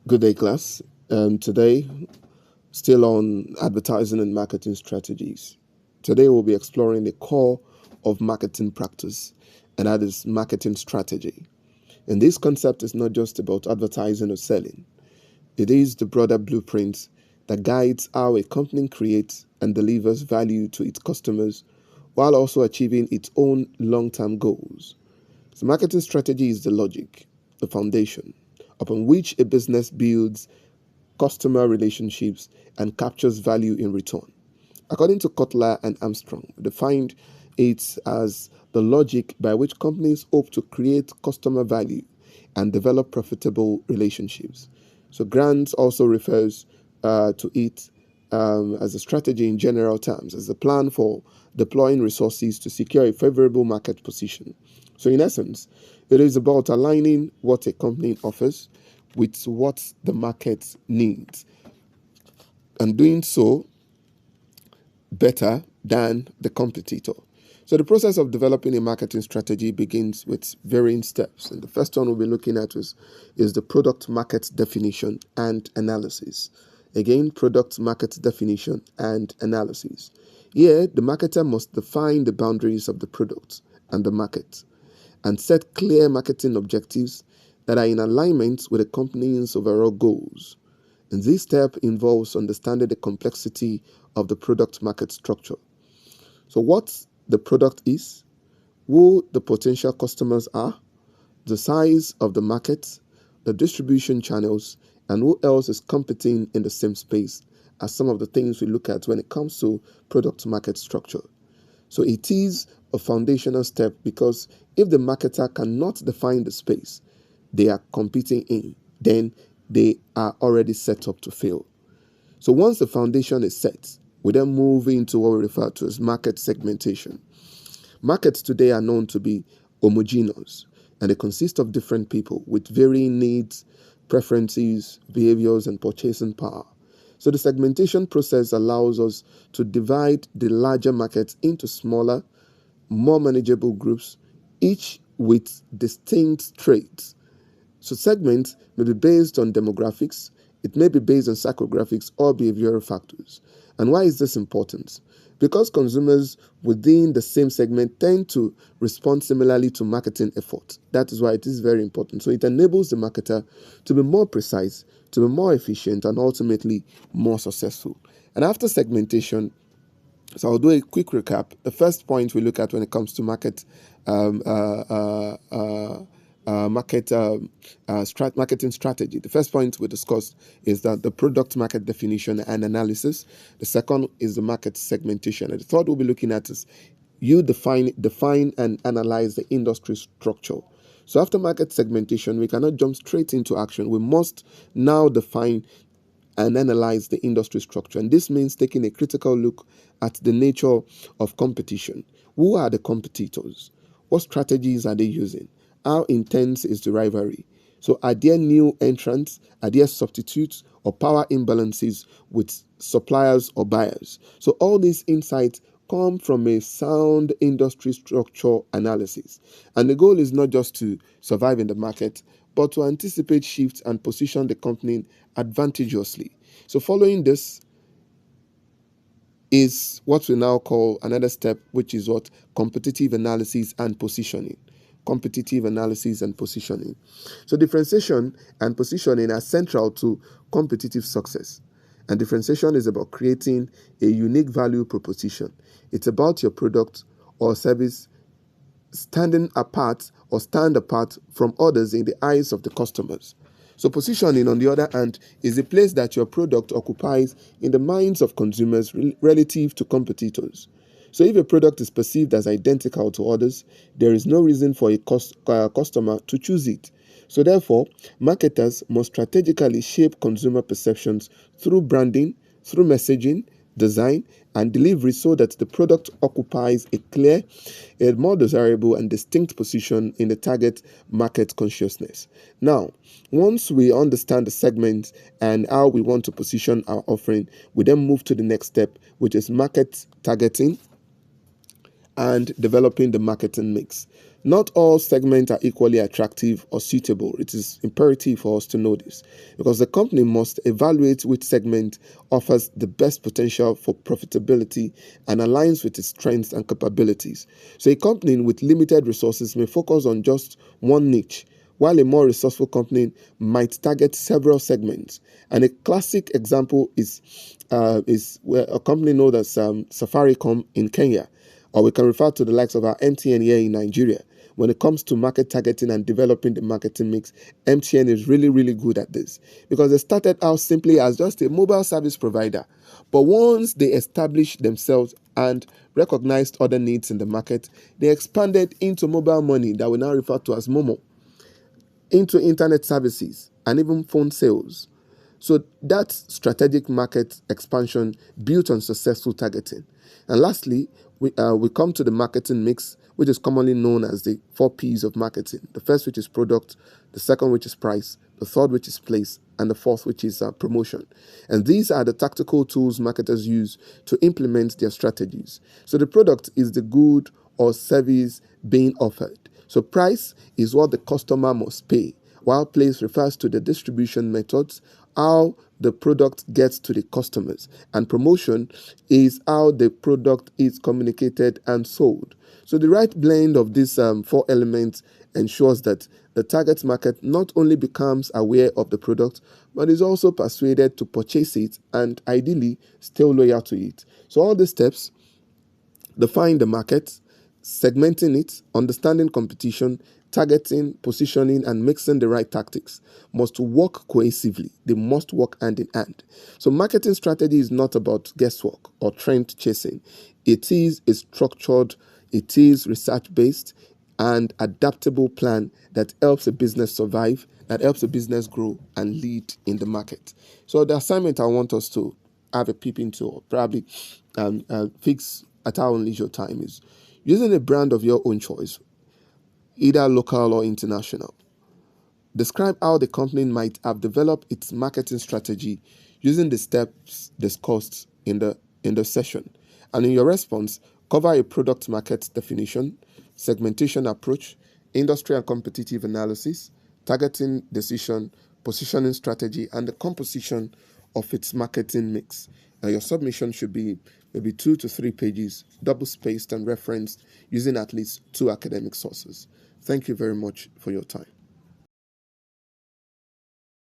Good day, class. Today, still on advertising and marketing strategies. Today, we'll be exploring the core of marketing practice, and that is marketing strategy. And this concept is not just about advertising or selling, it is the broader blueprint that guides how a company creates and delivers value to its customers while also achieving its own long term goals. So, marketing strategy is the logic, the foundation upon which a business builds customer relationships, and captures value in return. According to Kotler and Armstrong, defined it as the logic by which companies hope to create customer value and develop profitable relationships. So Grant also refers to it as a strategy in general terms, as a plan for deploying resources to secure a favorable market position. So, in essence, it is about aligning what a company offers with what the market needs and doing so better than the competitor. So the process of developing a marketing strategy begins with varying steps. And the first one we'll be looking at is the product market definition and analysis. Again, product market definition and analysis. Here, the marketer must define the boundaries of the product and the market and set clear marketing objectives that are in alignment with the company's overall goals. And this step involves understanding the complexity of the product market structure. So, what the product is, who the potential customers are, the size of the market, the distribution channels, and who else is competing in the same space are some of the things we look at when it comes to product market structure. So it is a foundational step because if the marketer cannot define the space they are competing in, then they are already set up to fail. So once the foundation is set, we then move into what we refer to as market segmentation. Markets today are known to be homogeneous, and they consist of different people with varying needs, preferences, behaviors, and purchasing power. So the segmentation process allows us to divide the larger markets into smaller, more manageable groups, each with distinct traits. So segments may be based on demographics, it may be based on psychographics or behavioral factors. And why is this important? Because consumers within the same segment tend to respond similarly to marketing effort. That is why it is very important. So it enables the marketer to be more precise, to be more efficient, and ultimately more successful. And after segmentation, so I'll do a quick recap. The first point we look at when it comes to market um, uh, uh, uh, marketing strategy. The first point we discussed is that the product market definition and analysis. The second is the market segmentation. And the third we'll be looking at is you define and analyze the industry structure. So after market segmentation, we cannot jump straight into action. We must now define and analyze the industry structure. And this means taking a critical look at the nature of competition. Who are the competitors? What strategies are they using? How intense is the rivalry? So, are there new entrants? Are there substitutes or power imbalances with suppliers or buyers? So, all these insights come from a sound industry structure analysis. And the goal is not just to survive in the market, but to anticipate shifts and position the company advantageously. So, following this is what we now call another step, which is what competitive analysis and positioning. Competitive analysis and positioning. So, differentiation and positioning are central to competitive success. And differentiation is about creating a unique value proposition. It's about your product or service standing apart or stand apart from others in the eyes of the customers. So positioning, on the other hand, is the place that your product occupies in the minds of consumers relative to competitors. So if a product is perceived as identical to others, there is no reason for a customer to choose it. So therefore, marketers must strategically shape consumer perceptions through branding, through messaging, design, and delivery so that the product occupies a clear, a more desirable and distinct position in the target market consciousness. Now, once we understand the segments and how we want to position our offering, we then move to the next step, which is market targeting and developing the marketing mix. Not all segments are equally attractive or suitable. It is imperative for us to know this because the company must evaluate which segment offers the best potential for profitability and aligns with its strengths and capabilities. So, a company with limited resources may focus on just one niche, while a more resourceful company might target several segments. And a classic example is where a company known as Safaricom in Kenya, or we can refer to the likes of our MTN here in Nigeria. When it comes to market targeting and developing the marketing mix, MTN is really, really good at this because they started out simply as just a mobile service provider. But once they established themselves and recognized other needs in the market, they expanded into mobile money that we now refer to as Momo, into internet services, and even phone sales. So that's strategic market expansion built on successful targeting. And lastly, we come to the marketing mix, which is commonly known as the 4 Ps of marketing. The first, which is product, the second, which is price, the third, which is place, and the fourth, which is promotion. And these are the tactical tools marketers use to implement their strategies. So the product is the good or service being offered. So price is what the customer must pay, while place refers to the distribution methods, how the product gets to the customers, and promotion is how the product is communicated and sold. So the right blend of these 4 elements ensures that the target market not only becomes aware of the product, but is also persuaded to purchase it and ideally stay loyal to it. So all these steps: define the market, segmenting it, understanding competition, targeting, positioning, and mixing the right tactics must work cohesively. They must work hand in hand. So marketing strategy is not about guesswork or trend chasing. It is a structured, it is research-based and adaptable plan that helps a business survive, that helps a business grow and lead in the market. So the assignment I want us to have a peep into, or probably fix at our own leisure time, is using a brand of your own choice, either local or international. Describe how the company might have developed its marketing strategy using the steps discussed in the session. And in your response, cover a product market definition, segmentation approach, industry and competitive analysis, targeting decision, positioning strategy, and the composition of its marketing mix. Your submission should be maybe 2 to 3 pages, double spaced and referenced using at least 2 academic sources. Thank you very much for your time.